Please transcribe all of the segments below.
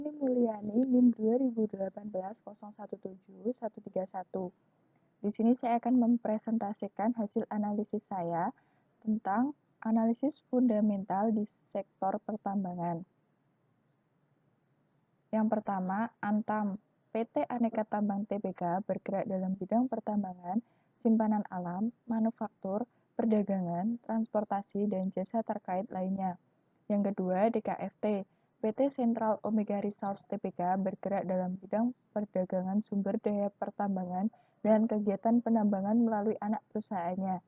Ini Mulyani, NIM 2018-017131. Di sini saya akan mempresentasikan hasil analisis saya tentang analisis fundamental di sektor pertambangan. Yang pertama, Antam. PT Aneka Tambang Tbk bergerak dalam bidang pertambangan, simpanan alam, manufaktur, perdagangan, transportasi, dan jasa terkait lainnya. Yang kedua, DKFT. PT Sentral Omega Resource Tbk bergerak dalam bidang perdagangan sumber daya pertambangan dan kegiatan penambangan melalui anak perusahaannya.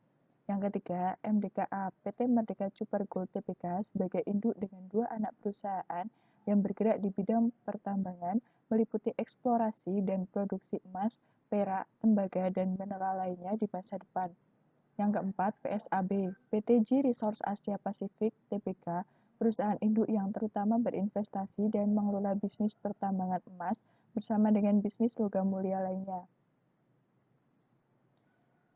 Yang ketiga, MDKA. PT Merdeka Cooper Gold Tbk sebagai induk dengan 2 anak perusahaan yang bergerak di bidang pertambangan meliputi eksplorasi dan produksi emas, perak, tembaga, dan mineral lainnya di masa depan. Yang keempat, PSAB, PT G Resource Asia Pasifik Tbk, perusahaan induk yang terutama berinvestasi dan mengelola bisnis pertambangan emas bersama dengan bisnis logam mulia lainnya.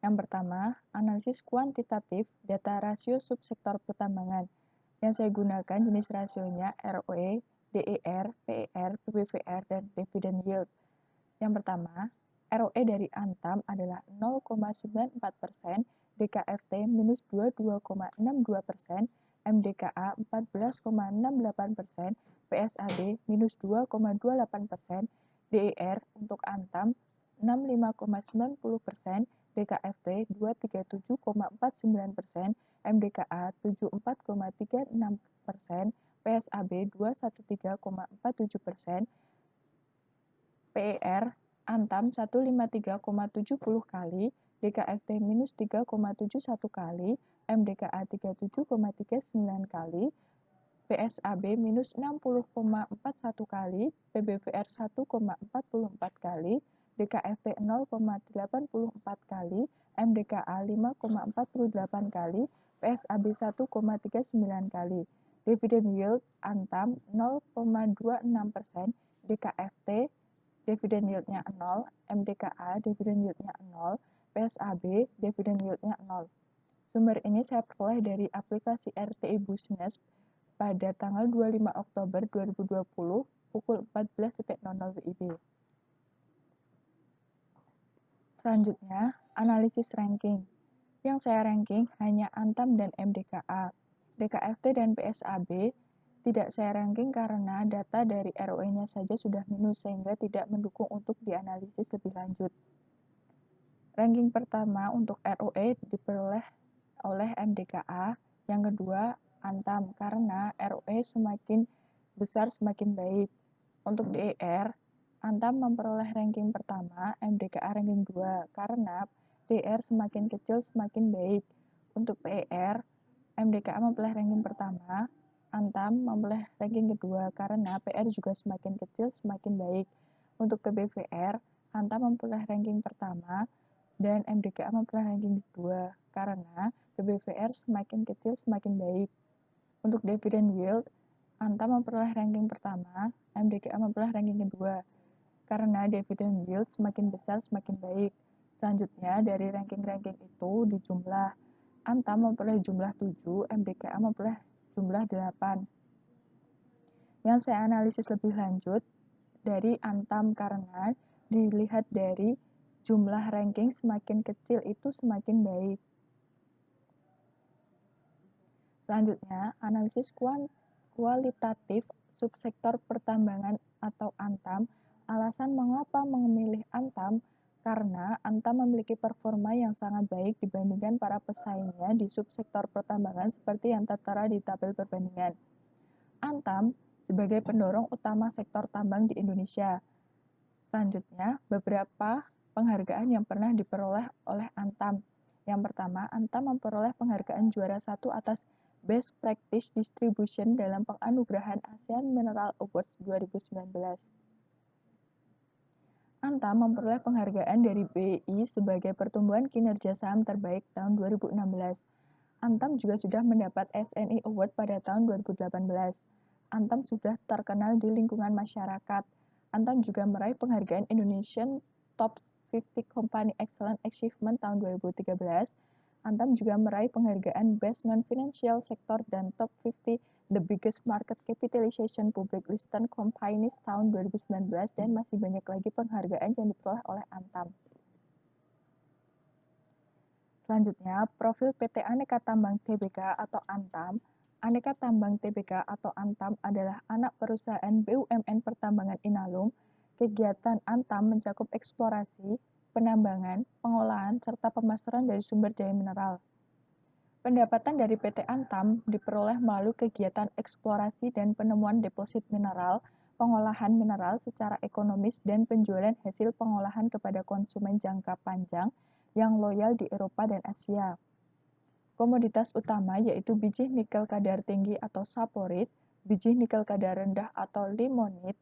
Yang pertama, analisis kuantitatif data rasio subsektor pertambangan. Yang saya gunakan jenis rasionya ROE, DER, PER, PBVR, dan dividend yield. Yang pertama, ROE dari Antam adalah 0,94%, DKFT minus 22,62%, MDKA 14,68%, PSAB minus 2,28%, DER untuk Antam 65,90%, DKFT 237,49%, MDKA 74,36%, PSAB 213,47%, PER Antam 153,70 kali, DKFT minus 3,71 kali, MDKA 37,39 kali, PSAB minus 60,41 kali, PBVR 1,44 kali, DKFT 0,84 kali, MDKA 5,48 kali, PSAB 1,39 kali. Dividend yield Antam 0,26%, DKFT dividend yieldnya 0, MDKA dividend yieldnya 0, PSAB dividend yieldnya 0. Sumber ini saya peroleh dari aplikasi RTI Busines pada tanggal 25 Oktober 2020 pukul 14.00 WIB. Selanjutnya, analisis ranking. Yang saya ranking hanya Antam dan MDKA. DKFT dan PSAB tidak saya ranking karena data dari ROE-nya saja sudah minus sehingga tidak mendukung untuk dianalisis lebih lanjut. Ranking pertama untuk ROE diperoleh oleh MDKA, yang kedua Antam karena ROE semakin besar semakin baik. Untuk DER, Antam memperoleh ranking pertama, MDKA ranking 2 karena DER semakin kecil semakin baik. Untuk PER, MDKA memperoleh ranking pertama, Antam memperoleh ranking kedua karena PR juga semakin kecil semakin baik. Untuk PBVR, Antam memperoleh ranking pertama dan MDKA memperoleh ranking kedua karena PBVR semakin kecil semakin baik. Untuk dividend yield, Antam memperoleh ranking pertama, MDKA memperoleh ranking kedua karena dividend yield semakin besar semakin baik. Selanjutnya dari ranking-ranking itu dijumlah. Antam memperoleh jumlah 7, MDKA memperoleh jumlah 8. Yang saya analisis lebih lanjut dari Antam karena dilihat dari jumlah ranking semakin kecil itu semakin baik. Selanjutnya, analisis kualitatif subsektor pertambangan atau Antam. Alasan mengapa memilih Antam karena Antam memiliki performa yang sangat baik dibandingkan para pesaingnya di subsektor pertambangan seperti yang tertera di tabel perbandingan. Antam sebagai pendorong utama sektor tambang di Indonesia. Selanjutnya, beberapa penghargaan yang pernah diperoleh oleh Antam. Yang pertama, Antam memperoleh penghargaan juara 1 atas Best Practice Distribution dalam penganugerahan ASEAN Mineral Awards 2019. Antam memperoleh penghargaan dari BI sebagai pertumbuhan kinerja saham terbaik tahun 2016. Antam juga sudah mendapat SNI Award pada tahun 2018. Antam sudah terkenal di lingkungan masyarakat. Antam juga meraih penghargaan Indonesian Top 50 Company Excellent Achievement tahun 2013. Antam juga meraih penghargaan Best Non-Financial Sector dan Top 50 The Biggest Market Capitalization Public Listed Companies tahun 2019 dan masih banyak lagi penghargaan yang diperoleh oleh Antam. Selanjutnya, profil PT Aneka Tambang Tbk atau Antam. Aneka Tambang Tbk atau Antam adalah anak perusahaan BUMN Pertambangan Inalum. Kegiatan Antam mencakup eksplorasi, penambangan, pengolahan, serta pemasaran dari sumber daya mineral. Pendapatan dari PT Antam diperoleh melalui kegiatan eksplorasi dan penemuan deposit mineral, pengolahan mineral secara ekonomis, dan penjualan hasil pengolahan kepada konsumen jangka panjang yang loyal di Eropa dan Asia. Komoditas utama yaitu biji nikel kadar tinggi atau saporit, biji nikel kadar rendah atau limonit,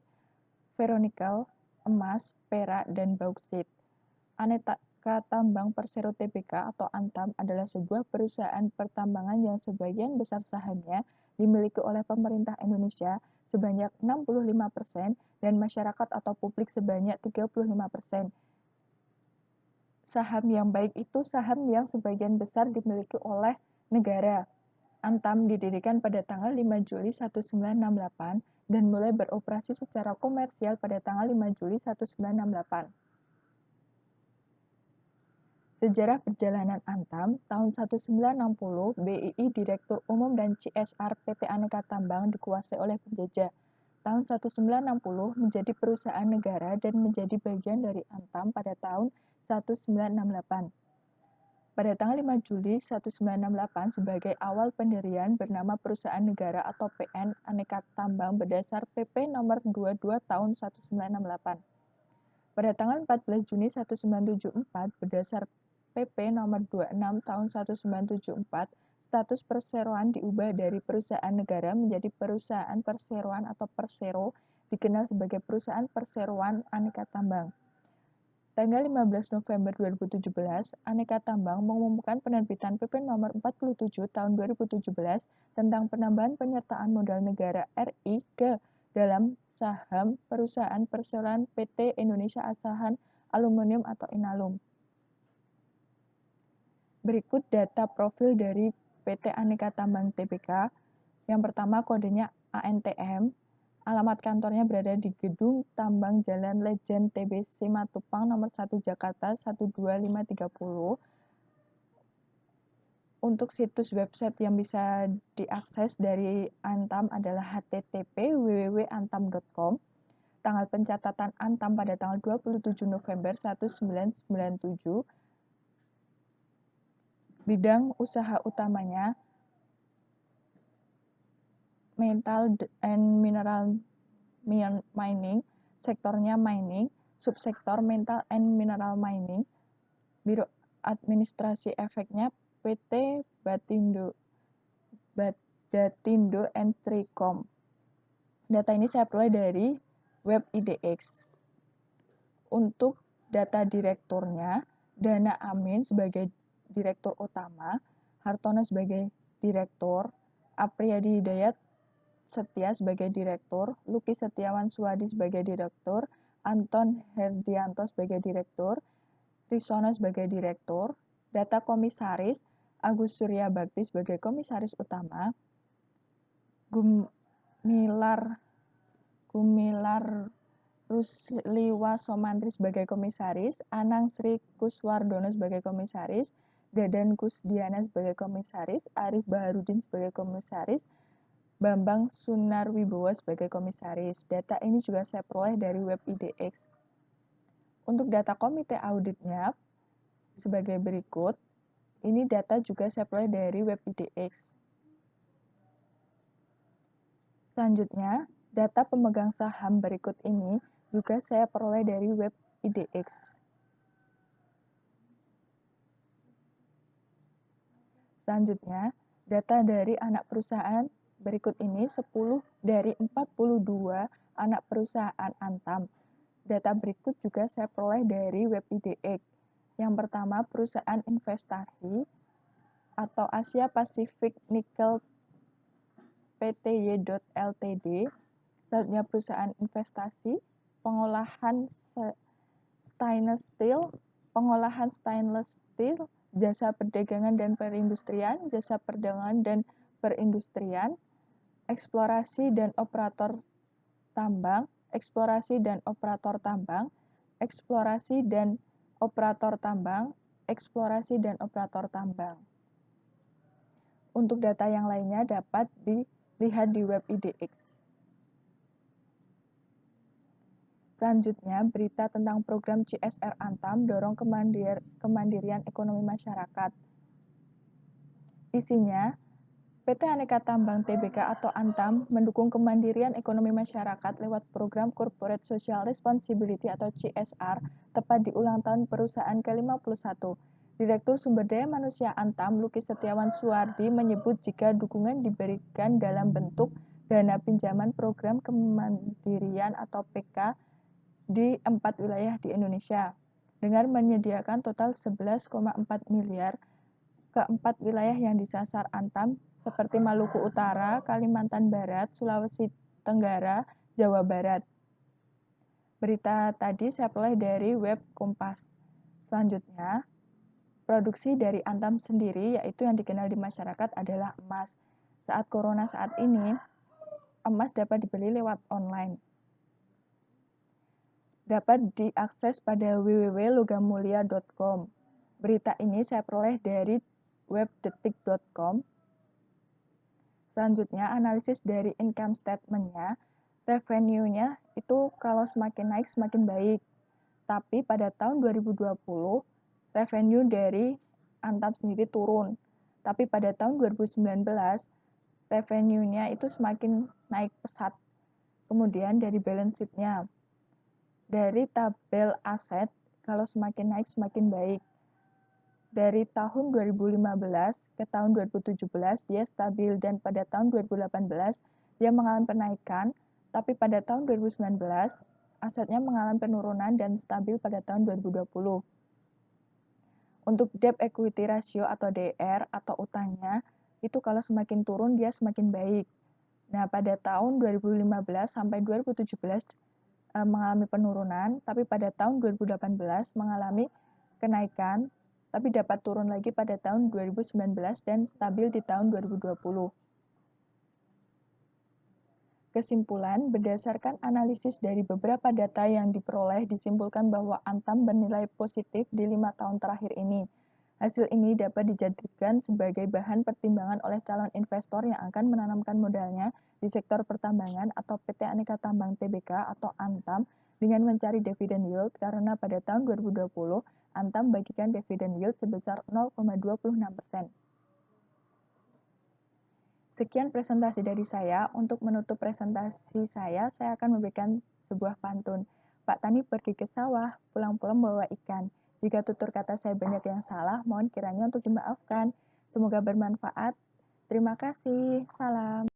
ferronikel, emas, perak, dan bauksit. Aneka Tambang Persero Tbk atau Antam adalah sebuah perusahaan pertambangan yang sebagian besar sahamnya dimiliki oleh pemerintah Indonesia sebanyak 65% dan masyarakat atau publik sebanyak 35%. Saham yang baik itu saham yang sebagian besar dimiliki oleh negara. Antam didirikan pada tanggal 5 Juli 1968 dan mulai beroperasi secara komersial pada tanggal 5 Juli 1968. Sejarah perjalanan Antam, tahun 1960, BII Direktur Umum dan CSR PT Aneka Tambang dikuasai oleh penjajah. Tahun 1960 menjadi perusahaan negara dan menjadi bagian dari Antam pada tahun 1968. Pada tanggal 5 Juli 1968 sebagai awal pendirian bernama Perusahaan Negara atau PN Aneka Tambang berdasar PP nomor 22 tahun 1968. Pada tanggal 14 Juni 1974 berdasar PP nomor 26 tahun 1974 status perseroan diubah dari perusahaan negara menjadi perusahaan perseroan atau Persero dikenal sebagai Perusahaan Perseroan Aneka Tambang. Tanggal 15 November 2017, Aneka Tambang mengumumkan penerbitan PP nomor 47 tahun 2017 tentang penambahan penyertaan modal negara RI ke dalam saham perusahaan perseroan PT Indonesia Asahan Aluminium atau Inalum. Berikut data profil dari PT Aneka Tambang Tbk. Yang pertama kodenya ANTM. Alamat kantornya berada di Gedung Tambang Jalan Lejen TBC Matupang nomor 1 Jakarta 12530. Untuk situs website yang bisa diakses dari Antam adalah http://www.antam.com. Tanggal pencatatan Antam pada tanggal 27 November 1997. Bidang usaha utamanya metal and mineral mining, sektornya mining, subsektor metal and mineral mining, biro administrasi efeknya PT Batindo Entricom. Data ini saya peroleh dari web IDX. Untuk data direkturnya, Dana Amin sebagai direktur utama, Hartono sebagai direktur, Apriyadi Hidayat Setia sebagai direktur, Luki Setiawan Suwadi sebagai direktur, Anton Herdianto sebagai direktur, Risono sebagai direktur, data komisaris, Agus Surya Bakti sebagai komisaris utama, Gumilar Rusliwa Somantri sebagai komisaris, Anang Sri Kuswardono sebagai komisaris, Dadan Kusdiana sebagai komisaris, Arif Baharudin sebagai komisaris, Bambang Sunarwibowo sebagai komisaris. Data ini juga saya peroleh dari web IDX. Untuk data komite auditnya sebagai berikut. Ini data juga saya peroleh dari web IDX. Selanjutnya, data pemegang saham berikut ini juga saya peroleh dari web IDX. Selanjutnya, data dari anak perusahaan berikut ini 10 dari 42 anak perusahaan Antam. Data berikut juga saya peroleh dari web IDX. Yang pertama, perusahaan investasi atau Asia Pacific Nickel Pty Ltd. Selanjutnya perusahaan investasi, pengolahan stainless steel, jasa perdagangan dan perindustrian, jasa perdagangan dan perindustrian, eksplorasi dan operator tambang, eksplorasi dan operator tambang, eksplorasi dan operator tambang, eksplorasi dan operator tambang. Untuk data yang lainnya dapat dilihat di web IDX. Selanjutnya, berita tentang program CSR Antam dorong kemandirian ekonomi masyarakat. Isinya, PT Aneka Tambang Tbk atau Antam mendukung kemandirian ekonomi masyarakat lewat program Corporate Social Responsibility atau CSR tepat di ulang tahun perusahaan ke-51. Direktur Sumber Daya Manusia Antam, Luki Setiawan Suwardi, menyebut jika dukungan diberikan dalam bentuk dana pinjaman program kemandirian atau PK di 4 wilayah di Indonesia, dengan menyediakan total 11,4 miliar ke 4 wilayah yang disasar Antam seperti Maluku Utara, Kalimantan Barat, Sulawesi Tenggara, Jawa Barat. Berita tadi saya peroleh dari web Kompas. Selanjutnya, produksi dari Antam sendiri yaitu yang dikenal di masyarakat adalah emas. Saat corona saat ini, emas dapat dibeli lewat online. Dapat diakses pada www.logamulia.com. Berita ini saya peroleh dari webdetik.com. Selanjutnya, analisis dari income statement-nya, revenue-nya itu kalau semakin naik semakin baik. Tapi pada tahun 2020, revenue dari Antam sendiri turun. Tapi pada tahun 2019, revenue-nya itu semakin naik pesat. Kemudian dari balance sheet-nya, dari tabel aset, kalau semakin naik semakin baik. Dari tahun 2015 ke tahun 2017 dia stabil dan pada tahun 2018 dia mengalami penaikan, tapi pada tahun 2019 asetnya mengalami penurunan dan stabil pada tahun 2020. Untuk debt equity ratio atau DR atau utangnya, itu kalau semakin turun dia semakin baik. Nah, pada tahun 2015 sampai 2017 mengalami penurunan, tapi pada tahun 2018 mengalami kenaikan, tapi dapat turun lagi pada tahun 2019 dan stabil di tahun 2020. Kesimpulan, berdasarkan analisis dari beberapa data yang diperoleh, disimpulkan bahwa Antam bernilai positif di 5 tahun terakhir ini. Hasil ini dapat dijadikan sebagai bahan pertimbangan oleh calon investor yang akan menanamkan modalnya di sektor pertambangan atau PT Aneka Tambang Tbk atau Antam dengan mencari dividen yield karena pada tahun 2020 Antam bagikan dividen yield sebesar 0,26%. Sekian presentasi dari saya. Untuk menutup presentasi saya akan memberikan sebuah pantun. Pak Tani pergi ke sawah, pulang-pulang bawa ikan. Jika tutur kata saya banyak yang salah, mohon kiranya untuk dimaafkan. Semoga bermanfaat. Terima kasih. Salam.